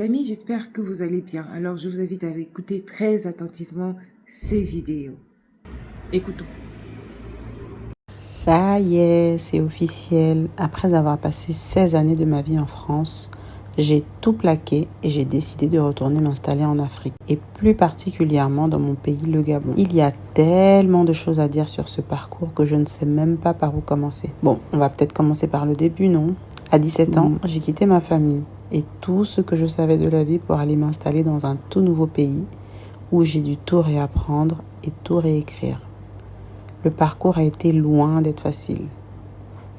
Amis, j'espère que vous allez bien. Alors, je vous invite à écouter très attentivement ces vidéos. Écoutons. Ça y est, c'est officiel. Après avoir passé 16 années de ma vie en France, j'ai tout plaqué et j'ai décidé de retourner m'installer en Afrique. Et plus particulièrement dans mon pays, le Gabon. Il y a tellement de choses à dire sur ce parcours que je ne sais même pas par où commencer. Bon, on va peut-être commencer par le début, non? À 17 ans, j'ai quitté ma famille et tout ce que je savais de la vie pour aller m'installer dans un tout nouveau pays où j'ai dû tout réapprendre et tout réécrire. Le parcours a été loin d'être facile.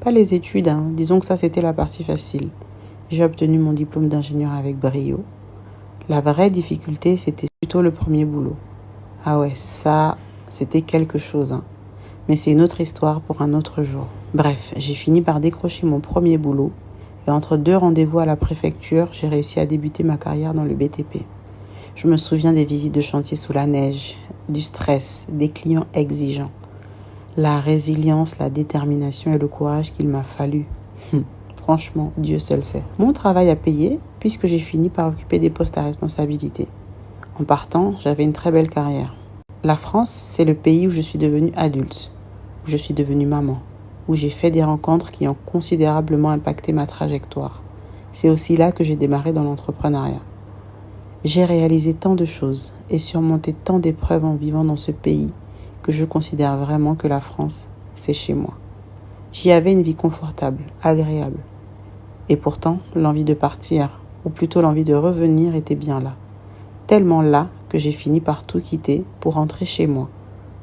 Pas les études, disons que ça c'était la partie facile. J'ai obtenu mon diplôme d'ingénieur avec brio. La vraie difficulté, c'était plutôt le premier boulot. Ah ouais, ça, c'était quelque chose. Mais c'est une autre histoire pour un autre jour. Bref, j'ai fini par décrocher mon premier boulot et entre 2 rendez-vous à la préfecture, j'ai réussi à débuter ma carrière dans le BTP. Je me souviens des visites de chantier sous la neige, du stress, des clients exigeants. La résilience, la détermination et le courage qu'il m'a fallu. Franchement, Dieu seul sait. Mon travail a payé puisque j'ai fini par occuper des postes à responsabilité. En partant, j'avais une très belle carrière. La France, c'est le pays où je suis devenue adulte, où je suis devenue maman, où j'ai fait des rencontres qui ont considérablement impacté ma trajectoire. C'est aussi là que j'ai démarré dans l'entrepreneuriat. J'ai réalisé tant de choses et surmonté tant d'épreuves en vivant dans ce pays que je considère vraiment que la France, c'est chez moi. J'y avais une vie confortable, agréable. Et pourtant, l'envie de partir, ou plutôt l'envie de revenir, était bien là. Tellement là que j'ai fini par tout quitter pour rentrer chez moi.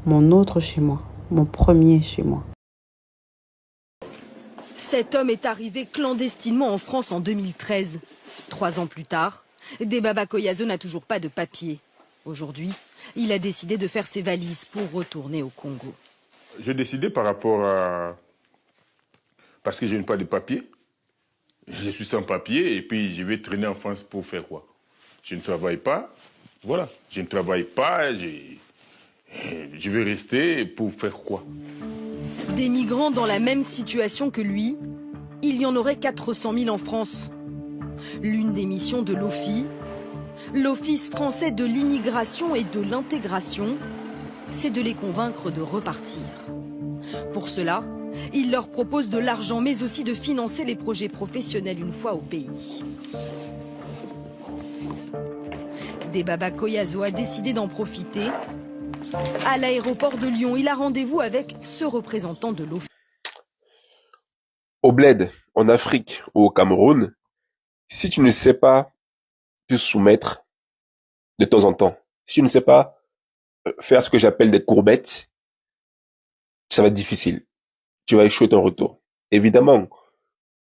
Mon autre chez moi, mon premier chez moi. Cet homme est arrivé clandestinement en France en 2013. 3 ans plus tard, Debaba Koyazo n'a toujours pas de papier. Aujourd'hui, il a décidé de faire ses valises pour retourner au Congo. J'ai décidé par rapport à... Parce que je n'ai pas de papier. Je suis sans papier et puis je vais traîner en France pour faire quoi? Je ne travaille pas. Voilà. Je ne travaille pas. Je vais rester pour faire quoi? Des migrants dans la même situation que lui, il y en aurait 400 000 en France. L'une des missions de l'OFII, l'Office français de l'immigration et de l'intégration, c'est de les convaincre de repartir. Pour cela, il leur propose de l'argent, mais aussi de financer les projets professionnels une fois au pays. Debaba Koyazo a décidé d'en profiter. À l'aéroport de Lyon, il a rendez-vous avec ce représentant de l'OFII. Au bled, en Afrique ou au Cameroun, si tu ne sais pas te soumettre de temps en temps, si tu ne sais pas faire ce que j'appelle des courbettes, ça va être difficile. Tu vas échouer ton retour. Évidemment,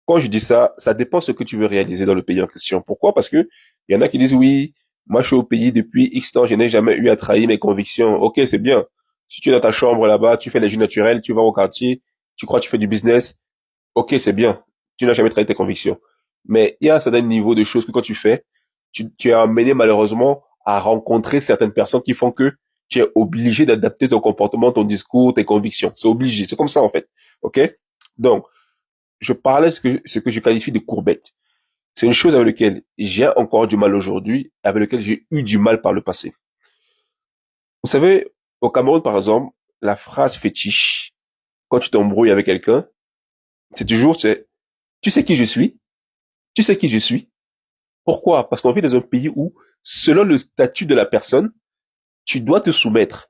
quand je dis ça, ça dépend de ce que tu veux réaliser dans le pays en question. Pourquoi? Parce que il y en a qui disent oui, moi je suis au pays depuis X temps, je n'ai jamais eu à trahir mes convictions. Ok, c'est bien. Si tu es dans ta chambre là-bas, tu fais les jus naturels, tu vas au quartier, tu crois que tu fais du business, ok, c'est bien. Tu n'as jamais trahi tes convictions. Mais il y a un certain niveau de choses que quand tu fais, tu es amené malheureusement à rencontrer certaines personnes qui font que tu es obligé d'adapter ton comportement, ton discours, tes convictions. C'est obligé. C'est comme ça, en fait. OK? Donc, je parlais ce que je qualifie de courbette. C'est une chose avec laquelle j'ai encore du mal aujourd'hui, avec laquelle j'ai eu du mal par le passé. Vous savez, au Cameroun, par exemple, la phrase fétiche, quand tu t'embrouilles avec quelqu'un, c'est toujours, tu sais qui je suis? Tu sais qui je suis? Pourquoi? Parce qu'on vit dans un pays où, selon le statut de la personne, tu dois te soumettre.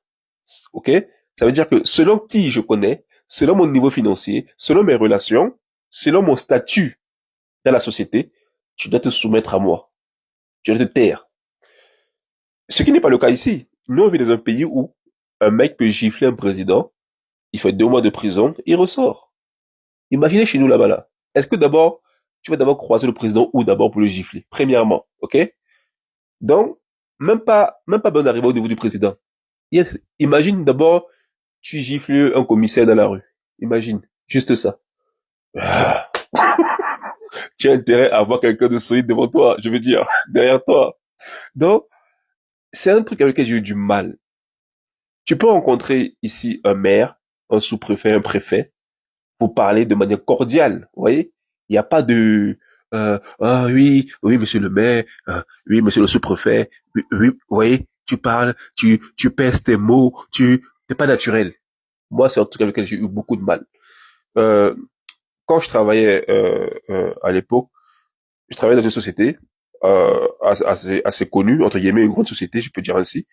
OK? Ça veut dire que selon qui je connais, selon mon niveau financier, selon mes relations, selon mon statut dans la société, tu dois te soumettre à moi. Tu dois te taire. Ce qui n'est pas le cas ici. Nous, on vit dans un pays où un mec peut gifler un président, il fait 2 mois de prison, il ressort. Imaginez chez nous là-bas là. Est-ce que d'abord, tu vas d'abord croiser le président ou d'abord pour le gifler? Premièrement, OK? Donc, même pas bon d'arriver au niveau du président. Imagine d'abord, tu gifles un commissaire dans la rue. Imagine. Juste ça. Ah. Tu as intérêt à avoir quelqu'un de solide devant toi, je veux dire, derrière toi. Donc, c'est un truc avec lequel j'ai eu du mal. Tu peux rencontrer ici un maire, un sous-préfet, un préfet, pour parler de manière cordiale, vous voyez? Il n'y a pas de Ah oui, oui, monsieur le maire, oui, monsieur le sous-préfet, oui, oui, vous voyez, tu parles, tu pèses tes mots, t'es pas naturel. Moi, c'est un truc avec lequel j'ai eu beaucoup de mal. Euh, Quand je travaillais à l'époque, je travaillais dans une société assez connue, entre guillemets, une grande société, je peux dire ainsi.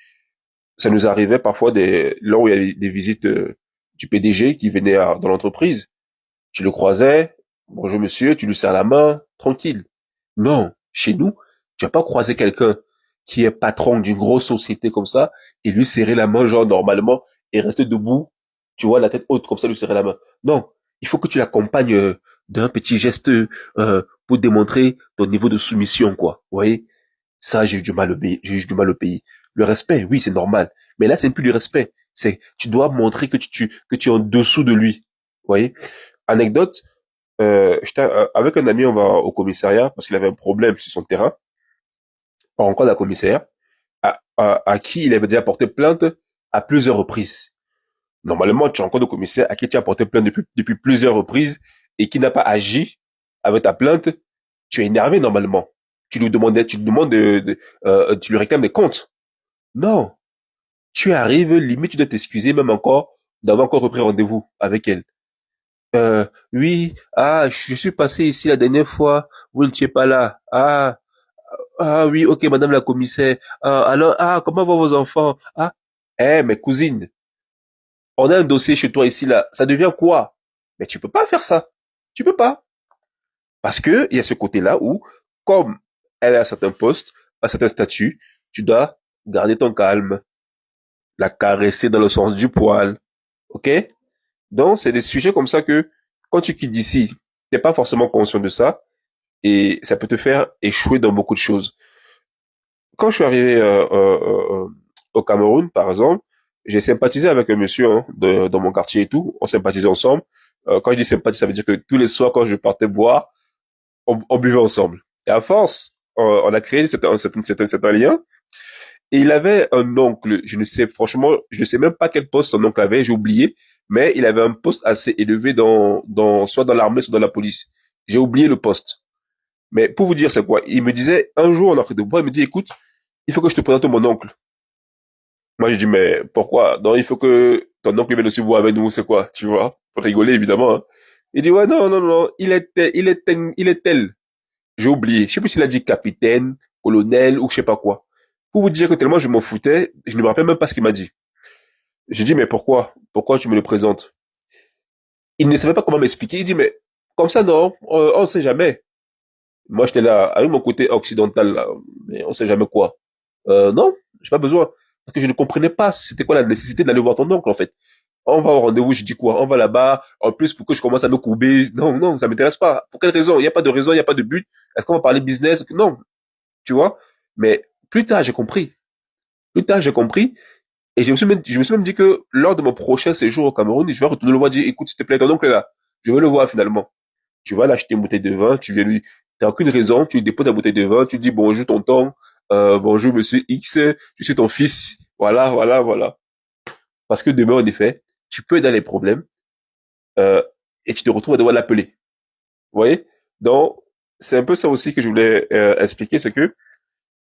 Ça nous arrivait parfois lors où il y avait des visites du PDG qui venait dans l'entreprise. Tu le croisais, bonjour monsieur, tu lui serres la main, tranquille. Non, chez nous, tu vas pas croiser quelqu'un qui est patron d'une grosse société comme ça et lui serrer la main genre normalement et rester debout, tu vois, la tête haute comme ça, lui serrer la main. Non, il faut que tu l'accompagnes d'un petit geste pour démontrer ton niveau de soumission, quoi. Vous voyez, ça, j'ai eu du mal au pays. Le respect, oui, c'est normal. Mais là, c'est plus du respect. Tu dois montrer que que tu es en dessous de lui. Vous voyez? Anecdote, avec un ami, on va au commissariat parce qu'il avait un problème sur son terrain, pas encore la commissaire, à qui il avait déjà porté plainte à plusieurs reprises. Normalement, tu as encore de commissaire à qui tu as porté plainte depuis plusieurs reprises et qui n'a pas agi avec ta plainte, tu es énervé normalement. Tu lui demandes tu lui réclames des comptes. Non. Tu arrives, limite, tu dois t'excuser même encore d'avoir encore repris rendez-vous avec elle. Oui, je suis passé ici la dernière fois, vous n'étiez pas là. Oui, ok, madame la commissaire. Alors, comment vont vos enfants? Mes cousines, on a un dossier chez toi ici, là. Ça devient quoi? Mais tu peux pas faire ça. Tu peux pas. Parce que, il y a ce côté-là où, comme elle a un certain poste, un certain statut, tu dois garder ton calme, la caresser dans le sens du poil. Ok? Donc, c'est des sujets comme ça que, quand tu quittes d'ici, t'es pas forcément conscient de ça, et ça peut te faire échouer dans beaucoup de choses. Quand je suis arrivé au Cameroun, par exemple, j'ai sympathisé avec un monsieur dans mon quartier et tout. On sympathisait ensemble. Quand je dis sympathiser, ça veut dire que tous les soirs, quand je partais boire, on buvait ensemble. Et à force, on a créé certain lien. Et il avait un oncle, je ne sais même pas quel poste son oncle avait, j'ai oublié, mais il avait un poste assez élevé soit dans l'armée, soit dans la police. J'ai oublié le poste. Mais pour vous dire c'est quoi, il me disait, un jour, on a fait de bois, il me dit, écoute, il faut que je te présente mon oncle. Moi, j'ai dit, mais pourquoi? Non, il faut que ton oncle vienne aussi boire avec nous, c'est quoi? Tu vois? Faut rigoler, évidemment, hein. Il dit, ouais, non, non, non, il est tel. J'ai oublié. Je sais plus s'il a dit capitaine, colonel, ou je sais pas quoi. Pour vous dire que tellement je m'en foutais, je ne me rappelle même pas ce qu'il m'a dit. J'ai dit, mais pourquoi? Pourquoi tu me le présentes? Il ne savait pas comment m'expliquer. Il dit, mais comme ça, non, on sait jamais. Moi, j'étais là, avec mon côté occidental, là, mais on sait jamais quoi. Non, j'ai pas besoin. Parce que je ne comprenais pas c'était quoi la nécessité d'aller voir ton oncle, en fait. On va au rendez-vous, je dis quoi? On va là-bas. En plus, pour que je commence à me courber. Non, non, ça m'intéresse pas. Pour quelle raison? Il n'y a pas de raison, il n'y a pas de but. Est-ce qu'on va parler business? Non. Tu vois? Mais plus tard, j'ai compris. Plus tard, j'ai compris. Et je me suis même dit que lors de mon prochain séjour au Cameroun, je vais retourner le voir et dire, écoute, s'il te plaît, ton oncle est là. Je vais le voir finalement. Tu vas l'acheter une bouteille de vin, tu viens lui, t'as aucune raison, tu lui déposes ta bouteille de vin, tu lui dis bonjour tonton, bonjour monsieur X, je suis ton fils, voilà, voilà, voilà. Parce que demain, en effet, tu peux être dans les problèmes, euh, et tu te retrouves à devoir l'appeler. Vous voyez? Donc, c'est un peu ça aussi que je voulais expliquer, c'est que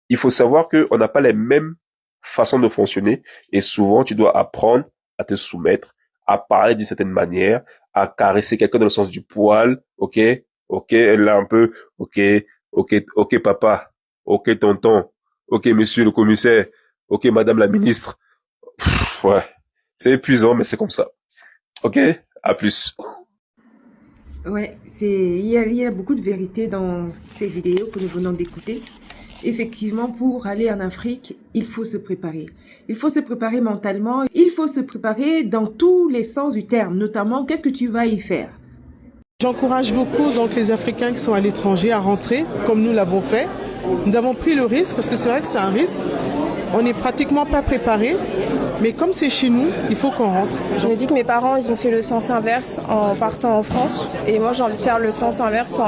il faut savoir que on n'a pas les mêmes façons de fonctionner, et souvent, tu dois apprendre à te soumettre, à parler d'une certaine manière, à caresser quelqu'un dans le sens du poil, ok, ok, là un peu, ok, ok, ok papa, ok tonton, ok monsieur le commissaire, ok madame la ministre. Ouais, c'est épuisant, mais c'est comme ça. Ok, à plus. Ouais, il y a beaucoup de vérité dans ces vidéos que nous venons d'écouter. Effectivement, pour aller en Afrique, il faut se préparer. Il faut se préparer mentalement, il faut se préparer dans tous les sens du terme, notamment qu'est-ce que tu vas y faire. J'encourage beaucoup donc les Africains qui sont à l'étranger à rentrer, comme nous l'avons fait. Nous avons pris le risque, parce que c'est vrai que c'est un risque. On n'est pratiquement pas préparé, mais comme c'est chez nous, il faut qu'on rentre. Je me dis que mes parents, ils ont fait le sens inverse en partant en France. Et moi, j'ai envie de faire le sens inverse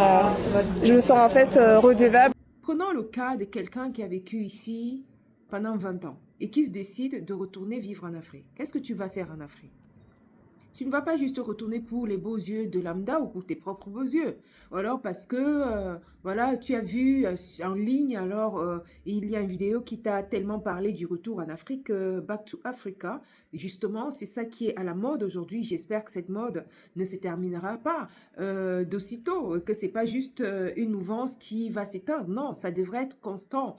Je me sens en fait redevable. Prenons le cas de quelqu'un qui a vécu ici pendant 20 ans et qui se décide de retourner vivre en Afrique. Qu'est-ce que tu vas faire en Afrique? Tu ne vas pas juste retourner pour les beaux yeux de lambda ou pour tes propres beaux yeux. Ou alors parce que, voilà, tu as vu en ligne, alors il y a une vidéo qui t'a tellement parlé du retour en Afrique, Back to Africa. Justement, c'est ça qui est à la mode aujourd'hui. J'espère que cette mode ne se terminera pas d'aussitôt, que c'est pas juste une mouvance qui va s'éteindre. Non, ça devrait être constant.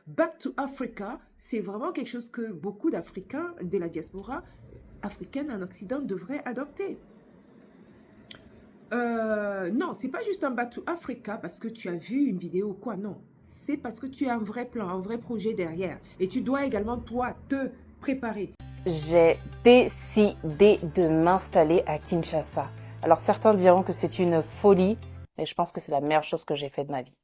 Back to Africa, c'est vraiment quelque chose que beaucoup d'Africains de la diaspora africaine en Occident devraient adopter. Non, c'est pas juste un Back to Africa parce que tu as vu une vidéo ou quoi, non. C'est parce que tu as un vrai plan, un vrai projet derrière. Et tu dois également, toi, te préparer. J'ai décidé de m'installer à Kinshasa. Alors certains diront que c'est une folie, mais je pense que c'est la meilleure chose que j'ai faite de ma vie.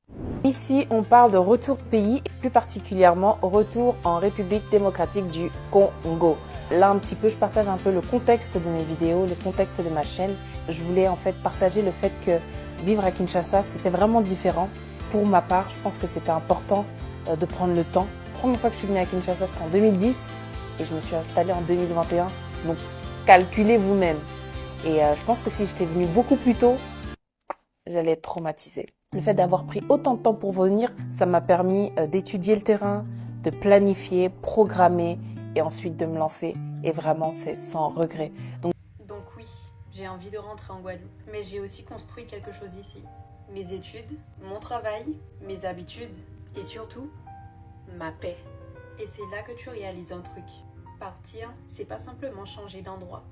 Ici, on parle de retour pays et plus particulièrement retour en République démocratique du Congo. Là, un petit peu, je partage un peu le contexte de mes vidéos, le contexte de ma chaîne. Je voulais en fait partager le fait que vivre à Kinshasa, c'était vraiment différent. Pour ma part, je pense que c'était important de prendre le temps. La première fois que je suis venue à Kinshasa, c'était en 2010 et je me suis installée en 2021. Donc, calculez vous-même. Et je pense que si j'étais venue beaucoup plus tôt, j'allais être traumatisée. Le fait d'avoir pris autant de temps pour venir, ça m'a permis d'étudier le terrain, de planifier, programmer et ensuite de me lancer. Et vraiment, c'est sans regret. Donc oui, j'ai envie de rentrer en Guadeloupe. Mais j'ai aussi construit quelque chose ici. Mes études, mon travail, mes habitudes et surtout, ma paix. Et c'est là que tu réalises un truc. Partir, c'est pas simplement changer d'endroit.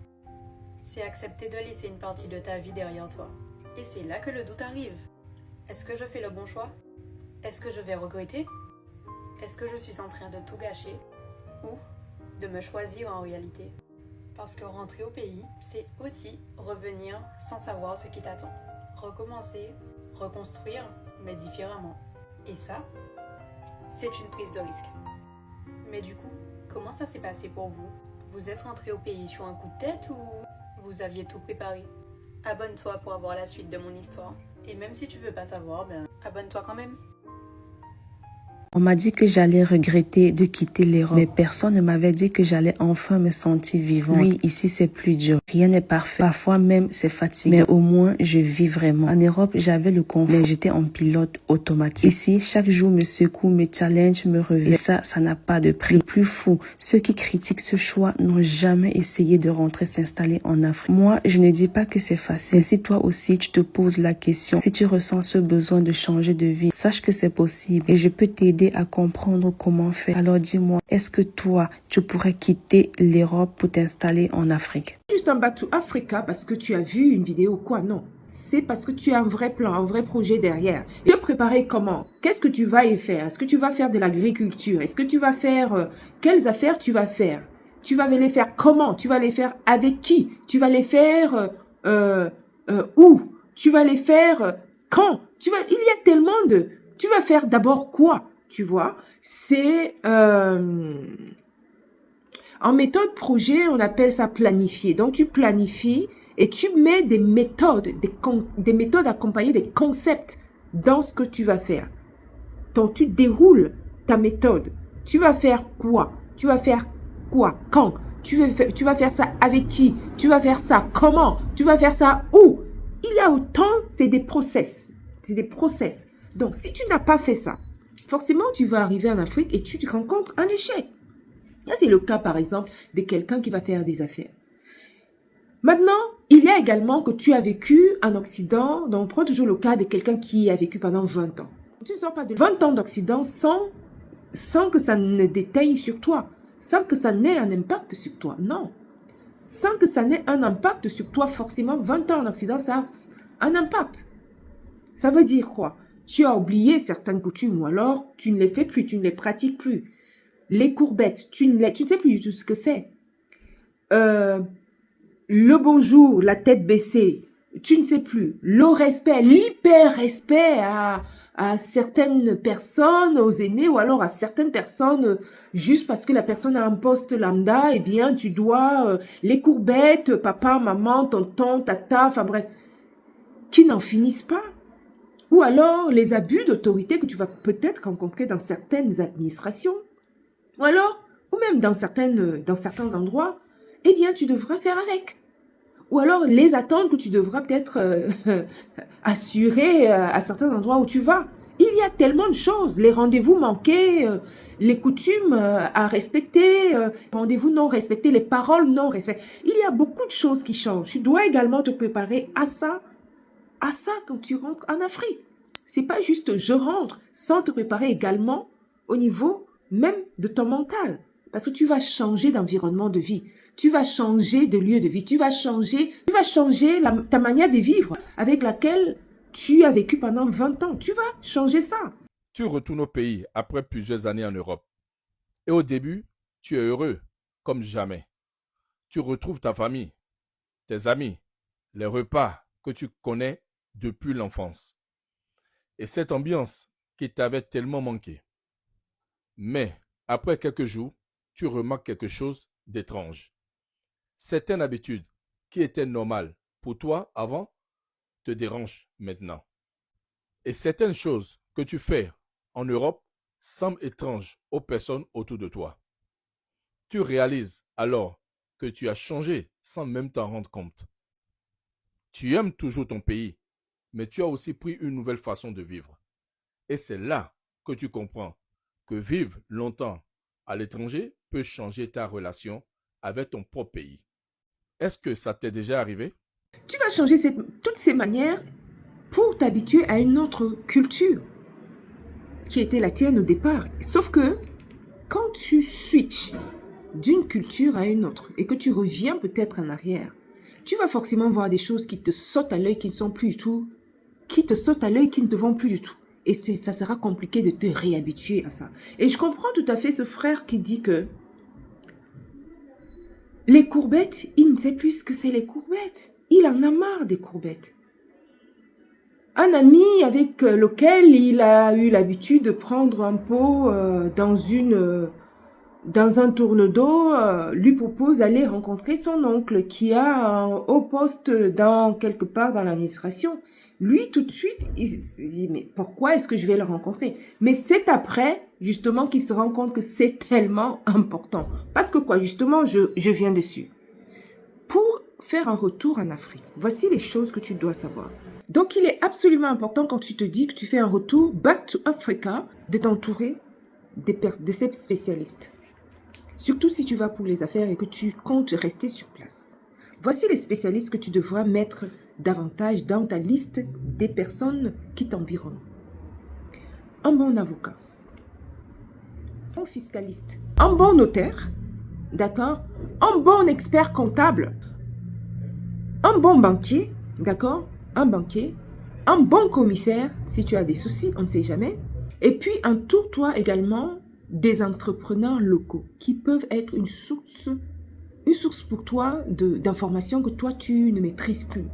C'est accepter de laisser une partie de ta vie derrière toi. Et c'est là que le doute arrive. Est-ce que je fais le bon choix? Est-ce que je vais regretter? Est-ce que je suis en train de tout gâcher? Ou de me choisir en réalité? Parce que rentrer au pays, c'est aussi revenir sans savoir ce qui t'attend. Recommencer, reconstruire, mais différemment. Et ça, c'est une prise de risque. Mais du coup, comment ça s'est passé pour vous? Vous êtes rentré au pays sur un coup de tête ou vous aviez tout préparé? Abonne-toi pour avoir la suite de mon histoire. Et même si tu veux pas savoir, abonne-toi quand même. On m'a dit que j'allais regretter de quitter l'Europe, mais personne ne m'avait dit que j'allais enfin me sentir vivante. Oui, ici c'est plus dur. Rien n'est parfait. Parfois même c'est fatigant. Mais au moins je vis vraiment. En Europe, j'avais le confort, mais j'étais en pilote automatique. Ici, chaque jour me secoue, me challenge, me réveille. Et ça n'a pas de prix. Le plus fou, ceux qui critiquent ce choix n'ont jamais essayé de rentrer s'installer en Afrique. Moi, je ne dis pas que c'est facile. Mais si toi aussi tu te poses la question, si tu ressens ce besoin de changer de vie, sache que c'est possible et je peux t'aider à comprendre comment faire. Alors dis-moi, est-ce que toi, tu pourrais quitter l'Europe pour t'installer en Afrique? Juste un Back to Africa parce que tu as vu une vidéo ou quoi, non. C'est parce que tu as un vrai plan, un vrai projet derrière. Et te préparer comment? Qu'est-ce que tu vas y faire? Est-ce que tu vas faire de l'agriculture? Est-ce que tu vas faire... quelles affaires tu vas faire? Tu vas les faire comment? Tu vas les faire avec qui? Tu vas les faire où? Tu vas les faire quand? Il y a tellement de... Tu vas faire d'abord quoi? Tu vois, c'est en méthode projet, on appelle ça planifier. Donc, tu planifies et tu mets des méthodes, des méthodes accompagnées des concepts dans ce que tu vas faire. Donc, tu déroules ta méthode. Tu vas faire quoi? Tu vas faire quoi? Quand? Tu vas faire ça avec qui? Tu vas faire ça comment? Tu vas faire ça où? Il y a autant, c'est des process. C'est des process. Donc, si tu n'as pas fait ça, forcément, tu vas arriver en Afrique et tu te rencontres un échec. Là, c'est le cas, par exemple, de quelqu'un qui va faire des affaires. Maintenant, il y a également que tu as vécu en Occident. Donc, on prend toujours le cas de quelqu'un qui a vécu pendant 20 ans. Tu ne sors pas de 20 ans d'Occident sans que ça ne déteigne sur toi, sans que ça n'ait un impact sur toi. Non. Sans que ça n'ait un impact sur toi, forcément, 20 ans en Occident, ça a un impact. Ça veut dire quoi? Tu as oublié certaines coutumes ou alors tu ne les fais plus, tu ne les pratiques plus. Les courbettes, tu ne sais plus du tout ce que c'est. Le bonjour, la tête baissée, tu ne sais plus. Le respect, l'hyper-respect à certaines personnes, aux aînés ou alors à certaines personnes, juste parce que la personne a un poste lambda, eh bien tu dois les courbettes, papa, maman, tonton, tata, enfin bref, qui n'en finissent pas. Ou alors les abus d'autorité que tu vas peut-être rencontrer dans certaines administrations. Ou alors, ou même dans certains endroits, eh bien tu devras faire avec. ou alors les attentes que tu devras peut-être assurer à certains endroits où tu vas. Il y a tellement de choses, les rendez-vous manqués, les coutumes à respecter, rendez-vous non respectés, les paroles non respectées. Il y a beaucoup de choses qui changent. Tu dois également te préparer à ça quand tu rentres en Afrique. C'est pas juste je rentre sans te préparer également au niveau même de ton mental. Parce que tu vas changer d'environnement de vie. Tu vas changer de lieu de vie. Tu vas changer ta manière de vivre avec laquelle tu as vécu pendant 20 ans. Tu vas changer ça. Tu retournes au pays après plusieurs années en Europe. Et au début, tu es heureux comme jamais. Tu retrouves ta famille, tes amis, les repas que tu connais depuis l'enfance. Et cette ambiance qui t'avait tellement manqué. Mais après quelques jours, tu remarques quelque chose d'étrange. Certaines habitudes qui étaient normales pour toi avant te dérangent maintenant. Et certaines choses que tu fais en Europe semblent étranges aux personnes autour de toi. Tu réalises alors que tu as changé sans même t'en rendre compte. Tu aimes toujours ton pays, mais tu as aussi pris une nouvelle façon de vivre. Et c'est là que tu comprends que vivre longtemps à l'étranger peut changer ta relation avec ton propre pays. Est-ce que ça t'est déjà arrivé? Tu vas changer toutes ces manières pour t'habituer à une autre culture qui était la tienne au départ. Sauf que quand tu switches d'une culture à une autre et que tu reviens peut-être en arrière, tu vas forcément voir des choses qui te sautent à l'œil, qui ne sont plus du tout, qui te sautent à l'œil, qui ne te vont plus du tout. Et ça sera compliqué de te réhabituer à ça. Et je comprends tout à fait ce frère qui dit que les courbettes, il ne sait plus ce que c'est les courbettes. Il en a marre des courbettes. Un ami avec lequel il a eu l'habitude de prendre un pot dans un tourne-dos, lui propose d'aller rencontrer son oncle qui a un haut poste quelque part dans l'administration. Lui, tout de suite, il se dit, mais pourquoi est-ce que je vais le rencontrer? Mais c'est après, justement, qu'il se rend compte que c'est tellement important. Parce que quoi, justement, je viens dessus. Pour faire un retour en Afrique, voici les choses que tu dois savoir. Donc, il est absolument important quand tu te dis que tu fais un retour back to Africa, de t'entourer de ces spécialistes. Surtout si tu vas pour les affaires et que tu comptes rester sur place. Voici les spécialistes que tu devras mettre davantage dans ta liste des personnes qui t'environnent. Un bon avocat, un fiscaliste, un bon notaire, d'accord, un bon expert comptable, un bon banquier, d'accord, un banquier, un bon commissaire, si tu as des soucis, on ne sait jamais. Et puis, entoure-toi également des entrepreneurs locaux qui peuvent être une source pour toi d'informations que toi, tu ne maîtrises plus.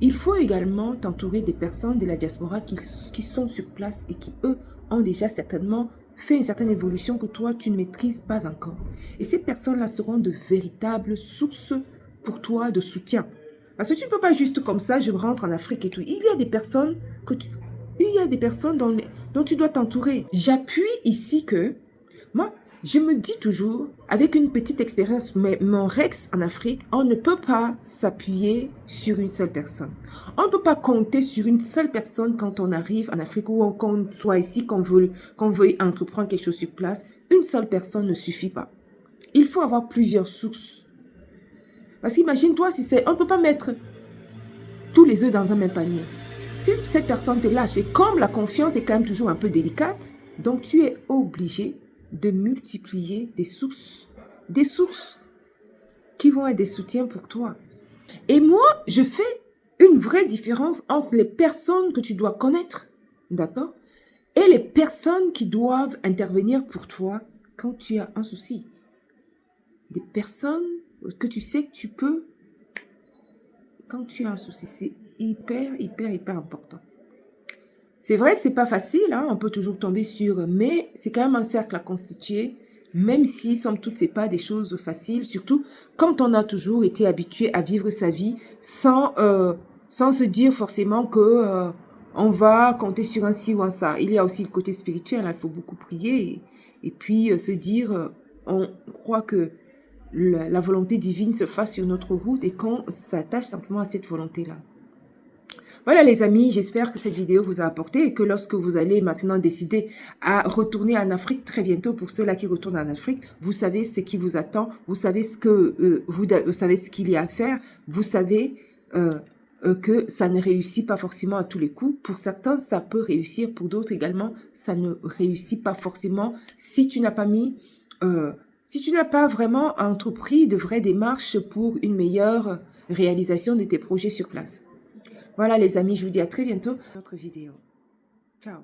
Il faut également t'entourer des personnes de la diaspora qui sont sur place et qui, eux, ont déjà certainement fait une certaine évolution que toi, tu ne maîtrises pas encore. Et ces personnes-là seront de véritables sources pour toi de soutien. Parce que tu ne peux pas juste comme ça, je rentre en Afrique et tout. Il y a des personnes dont tu dois t'entourer. J'appuie ici que, moi, je me dis toujours, avec une petite expérience, mais mon Rex en Afrique, on ne peut pas s'appuyer sur une seule personne. On ne peut pas compter sur une seule personne quand on arrive en Afrique ou qu'on soit ici, qu'on veuille entreprendre quelque chose sur place. Une seule personne ne suffit pas. Il faut avoir plusieurs sources. Parce qu'imagine-toi, on ne peut pas mettre tous les œufs dans un même panier. Si cette personne te lâche, et comme la confiance est quand même toujours un peu délicate, donc tu es obligé de multiplier des sources qui vont être des soutiens pour toi. Et moi, je fais une vraie différence entre les personnes que tu dois connaître, d'accord, et les personnes qui doivent intervenir pour toi quand tu as un souci. Des personnes que tu sais que tu peux, quand tu as un souci, c'est hyper important. C'est vrai que c'est pas facile, hein, on peut toujours tomber sur, mais c'est quand même un cercle à constituer, même si, somme toute, c'est pas des choses faciles, surtout quand on a toujours été habitué à vivre sa vie sans se dire forcément que on va compter sur un ci ou un ça. Il y a aussi le côté spirituel, hein, il faut beaucoup prier et puis se dire, on croit que la volonté divine se fasse sur notre route et qu'on s'attache simplement à cette volonté-là. Voilà les amis, j'espère que cette vidéo vous a apporté et que lorsque vous allez maintenant décider à retourner en Afrique très bientôt, pour ceux-là qui retournent en Afrique, vous savez ce qui vous attend, vous savez ce que vous savez ce qu'il y a à faire, vous savez que ça ne réussit pas forcément à tous les coups. Pour certains, ça peut réussir, pour d'autres également, ça ne réussit pas forcément si tu n'as pas mis, si tu n'as pas vraiment entrepris de vraies démarches pour une meilleure réalisation de tes projets sur place. Voilà les amis, je vous dis à très bientôt dans notre vidéo. Ciao.